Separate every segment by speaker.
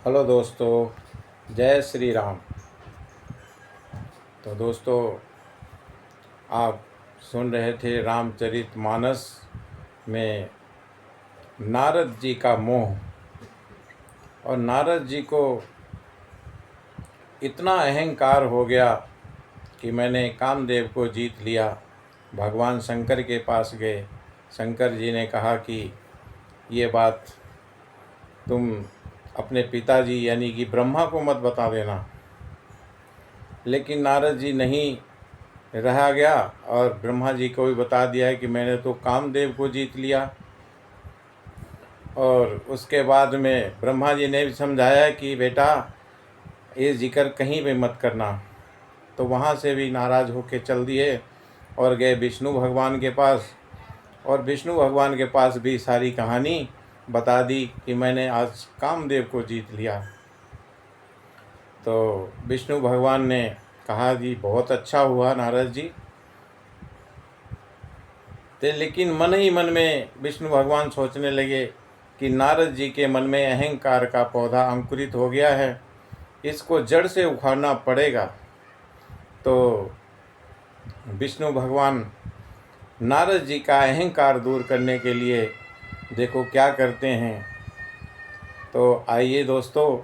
Speaker 1: Hello दोस्तों, जय श्री राम। तो दोस्तों, आप सुन रहे थे रामचरितमानस में नारद जी का मोह। और नारद जी को इतना अहंकार हो गया कि मैंने कामदेव को जीत लिया। भगवान शंकर के पास गए। शंकर जी ने कहा कि ये बात तुम अपने पिताजी यानी कि ब्रह्मा को मत बता देना। लेकिन नारद जी नहीं रहा गया और ब्रह्मा जी को भी बता दिया कि मैंने तो कामदेव को जीत लिया। और उसके बाद में ब्रह्मा जी ने भी समझाया कि बेटा ये जिक्र कहीं पे मत करना। तो वहाँ से भी नाराज़ होकर चल दिए और गए विष्णु भगवान के पास। और विष्णु भगवान के पास भी सारी कहानी बता दी कि मैंने आज कामदेव को जीत लिया। तो विष्णु भगवान ने कहा जी बहुत अच्छा हुआ नारद जी। तो लेकिन मन ही मन में विष्णु भगवान सोचने लगे कि नारद जी के मन में अहंकार का पौधा अंकुरित हो गया है, इसको जड़ से उखाड़ना पड़ेगा। तो विष्णु भगवान नारद जी का अहंकार दूर करने के लिए देखो क्या करते हैं। तो आइए दोस्तों,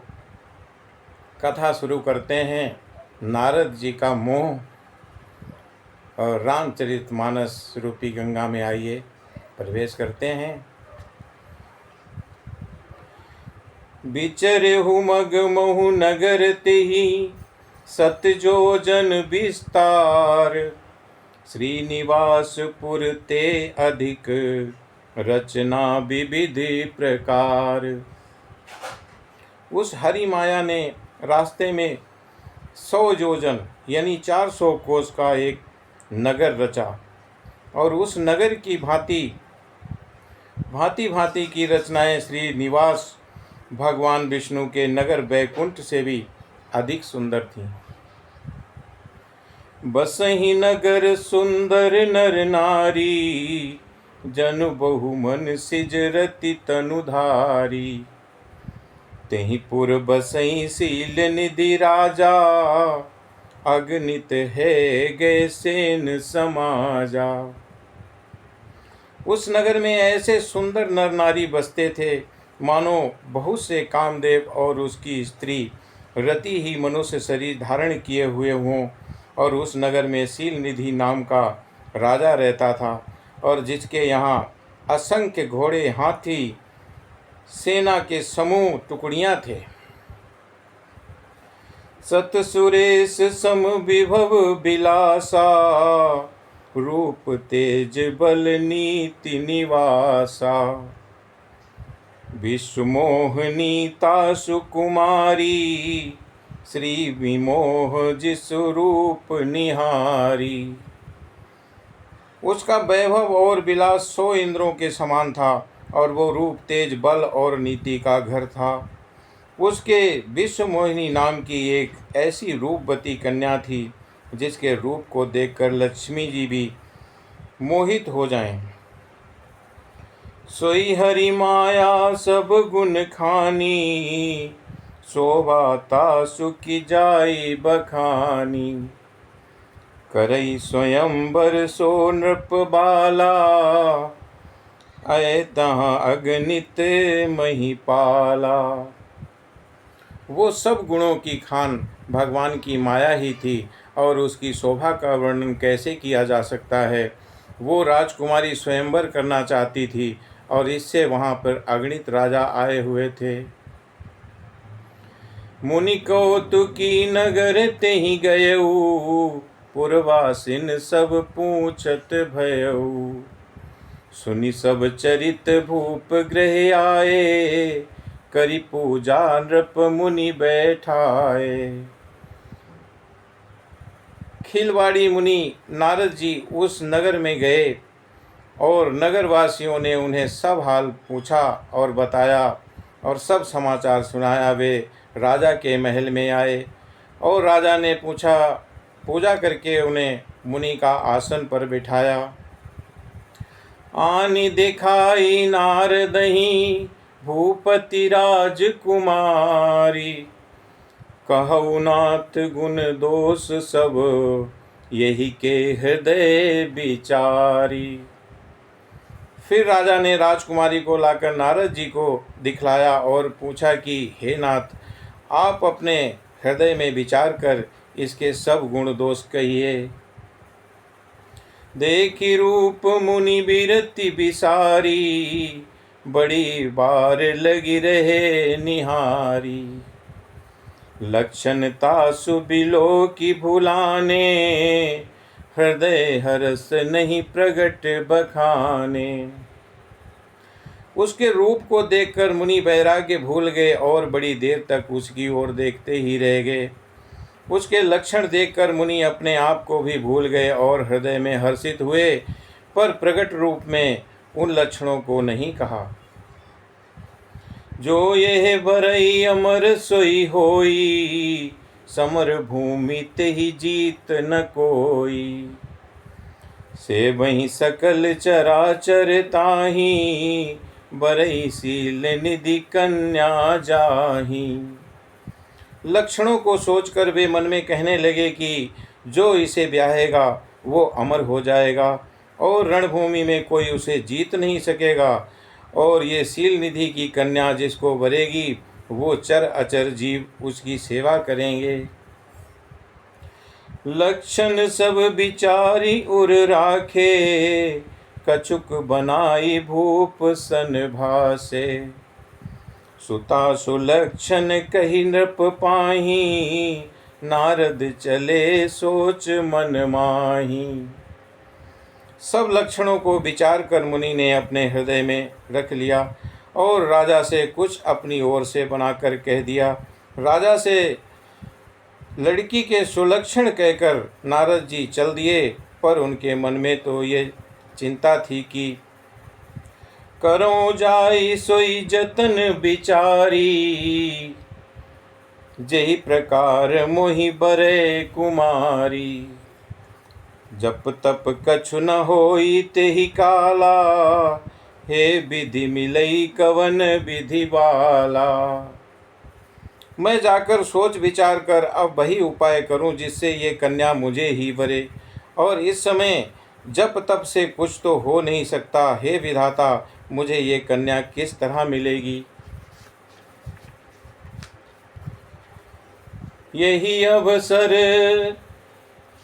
Speaker 1: कथा शुरू करते हैं। नारद जी का मोह और रामचरितमानस रूपी गंगा में आइए प्रवेश करते हैं। बिचरहु मग महु नगर तेहि सतजोजन विस्तार। श्रीनिवासपुर ते अधिक रचना विविधि प्रकार। उस हरि माया ने रास्ते में 100 योजन यानी 400 कोस का एक नगर रचा। और उस नगर की भांति भांति की रचनाएं श्री निवास भगवान विष्णु के नगर बैकुंठ से भी अधिक सुंदर थीं। बसहि नगर सुंदर नर नारी, जन बहु मन सिजरति तनुधारी। तेहि पुर बसई शील निधि राजा, अगणित है गए सेन समाजा। उस नगर में ऐसे सुंदर नर नारी बसते थे मानो बहुत से कामदेव और उसकी स्त्री रति ही मनुष्य शरीर धारण किए हुए हों। और उस नगर में शील निधि नाम का राजा रहता था और जिसके यहाँ असंख्य घोड़े हाथी सेना के समूह टुकड़ियाँ थे। सत सुरेश सम विभव बिलासा, रूप तेज बल नीति निवासा। विश्व मोहनीता सुकुमारी, श्री विमोह जिस रूप निहारी। उसका वैभव और विलास 100 इंद्रों के समान था और वो रूप तेज बल और नीति का घर था। उसके विश्व मोहिनी नाम की एक ऐसी रूपवती कन्या थी जिसके रूप को देखकर लक्ष्मी जी भी मोहित हो जाएं। सोई हरि माया सब गुण खानी, शोभाता सुखी जाई बखानी। करई स्वयंवर सो नृप बाला, आए तहाँ अगणित महिपाला। वो सब गुणों की खान भगवान की माया ही थी और उसकी शोभा का वर्णन कैसे किया जा सकता है। वो राजकुमारी स्वयंवर करना चाहती थी और इससे वहाँ पर अगणित राजा आए हुए थे। मुनि कौतुकी नगर तेहि गयऊ, पुरवासिन सब पूछत भयऊ। सुनि सब चरित भूप गृह आए, करि पूजा नृप मुनि बैठाए। खिलवाड़ी मुनि नारद जी उस नगर में गए और नगरवासियों ने उन्हें सब हाल पूछा और बताया और सब समाचार सुनाया। वे राजा के महल में आए और राजा ने पूजा करके उन्हें मुनि का आसन पर बिठाया। आनि दिखाई नारदहि भूपति राजकुमारी। कहु नाथ गुण दोष सब, यही के हृदय विचारी। फिर राजा ने राजकुमारी को लाकर नारद जी को दिखलाया और पूछा कि हे नाथ, आप अपने हृदय में विचार कर इसके सब गुण दोष कहिए। देखी रूप मुनि बिरति बिसारी, बड़ी बार लगी रहे निहारी। लक्षण तासु बिलो की भुलाने, हृदय हरस नहीं प्रगट बखाने। उसके रूप को देखकर मुनि वैराग्य भूल गए और बड़ी देर तक उसकी ओर देखते ही रह गए। उसके लक्षण देखकर मुनि अपने आप को भी भूल गए और हृदय में हर्षित हुए, पर प्रकट रूप में उन लक्षणों को नहीं कहा। जो यह बरई अमर सोई होई, समर भूमि ते ही जीत न कोई। से वही सकल चराचर ताही, बरई सील निधि कन्या जाही। लक्षणों को सोचकर वे मन में कहने लगे कि जो इसे ब्याहेगा वो अमर हो जाएगा और रणभूमि में कोई उसे जीत नहीं सकेगा, और ये सील निधि की कन्या जिसको वरेगी वो चर अचर जीव उसकी सेवा करेंगे। लक्षण सब विचारी उर राखे, कछुक बनाई भूप सन भासे। सुता सुलक्षण कही नृप पाही, नारद चले सोच मन माही। सब लक्षणों को विचार कर मुनि ने अपने हृदय में रख लिया और राजा से कुछ अपनी ओर से बनाकर कह दिया। राजा से लड़की के सुलक्षण कहकर नारद जी चल दिए, पर उनके मन में तो ये चिंता थी कि करो जाई सोई जतन विचारी, जही प्रकार मोहि बरे कुमारी। जप तप कछु न होई तेहि काला, हे विधि मिलई कवन विधि बाला। मैं जाकर सोच विचार कर अब वही उपाय करूं जिससे ये कन्या मुझे ही वरे, और इस समय जप तप से कुछ तो हो नहीं सकता। हे विधाता, मुझे ये कन्या किस तरह मिलेगी। यही अवसर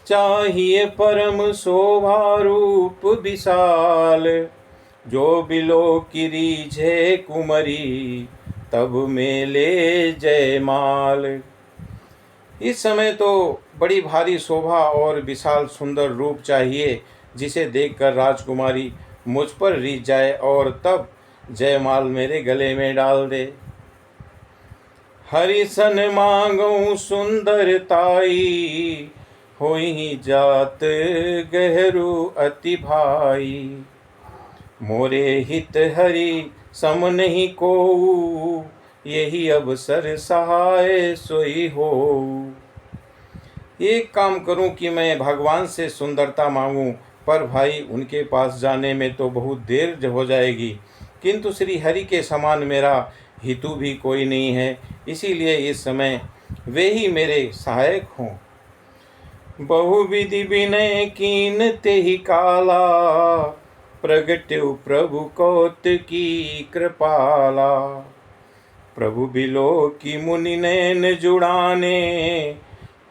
Speaker 1: चाहिए परम शोभा रूप विशाल, जो बिलो की रीझे कुमरी, तब मेले जयमाल। इस समय तो बड़ी भारी शोभा और विशाल सुंदर रूप चाहिए, जिसे देखकर राजकुमारी मुझ पर रीझ जाए और तब जयमाल मेरे गले में डाल दे। हरिसन मांगू सुंदरताई, होई जात गहरू अति भाई। मोरे हित हरि सम नहीं कोऊ, यही अवसर सहाय सोई हो। एक काम करूं कि मैं भगवान से सुंदरता मांगूं, पर भाई उनके पास जाने में तो बहुत देर हो जाएगी, किंतु श्री हरि के समान मेरा हितु भी कोई नहीं है, इसीलिए इस समय वे ही मेरे सहायक हों। बहुविधि विनय कीन तेहि काला, प्रगट्यु प्रभु कौतुकी कृपाला। प्रभु बिलो की मुनि नैन जुड़ाने,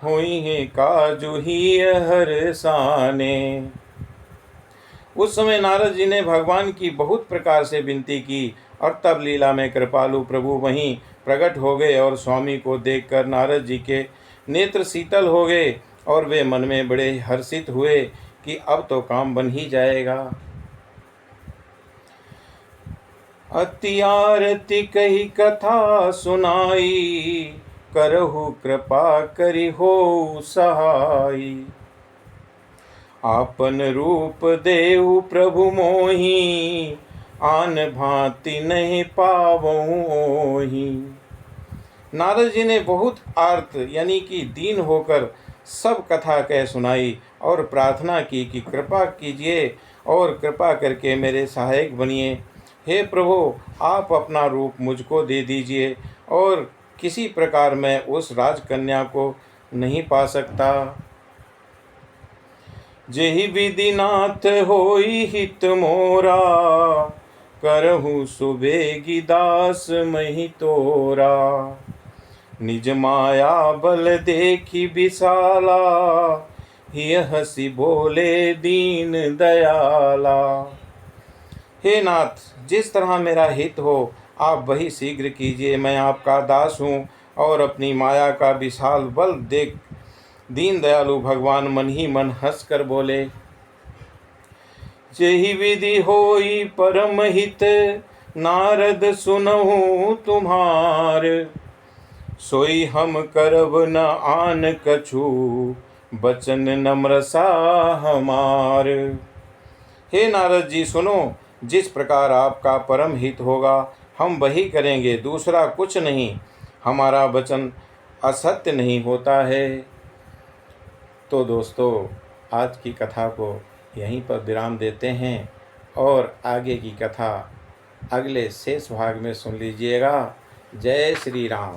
Speaker 1: हुई है काजु ही हरसाने। उस समय नारद जी ने भगवान की बहुत प्रकार से विनती की, और तब लीला में कृपालु प्रभु वहीं प्रकट हो गए और स्वामी को देखकर नारद जी के नेत्र शीतल हो गए और वे मन में बड़े हर्षित हुए कि अब तो काम बन ही जाएगा। अति आरती कही कथा सुनाई, करहु कृपा करि हो सहाई। आपन रूप देहु प्रभु मोहि, आन भांति नहीं पावऊं ओहि। नारद जी ने बहुत आर्त यानी कि दीन होकर सब कथा कह सुनाई और प्रार्थना की कि कृपा कीजिए और कृपा करके मेरे सहायक बनिए। हे प्रभु, आप अपना रूप मुझको दे दीजिए, और किसी प्रकार मैं उस राजकन्या को नहीं पा सकता। जेहि विधिनाथ होई हित मोरा, करहु सुबेगी दास मही तोरा। निज माया बल देखी विशाला, हिय हसी बोले दीन दयाला। हे नाथ, जिस तरह मेरा हित हो आप वही शीघ्र कीजिए। मैं आपका दास हूँ, और अपनी माया का विशाल बल देख दीन दयालु भगवान मन ही मन हंस कर बोले, जेहि विधि होई परम हित, नारद सुनहु तुम्हार। सोई हम करब न आन कछु, बचन नम्र सा हमार। हे नारद जी सुनो, जिस प्रकार आपका परम हित होगा हम वही करेंगे, दूसरा कुछ नहीं। हमारा वचन असत्य नहीं होता है। तो दोस्तों, आज की कथा को यहीं पर विराम देते हैं, और आगे की कथा अगले शेष भाग में सुन लीजिएगा। जय श्री राम।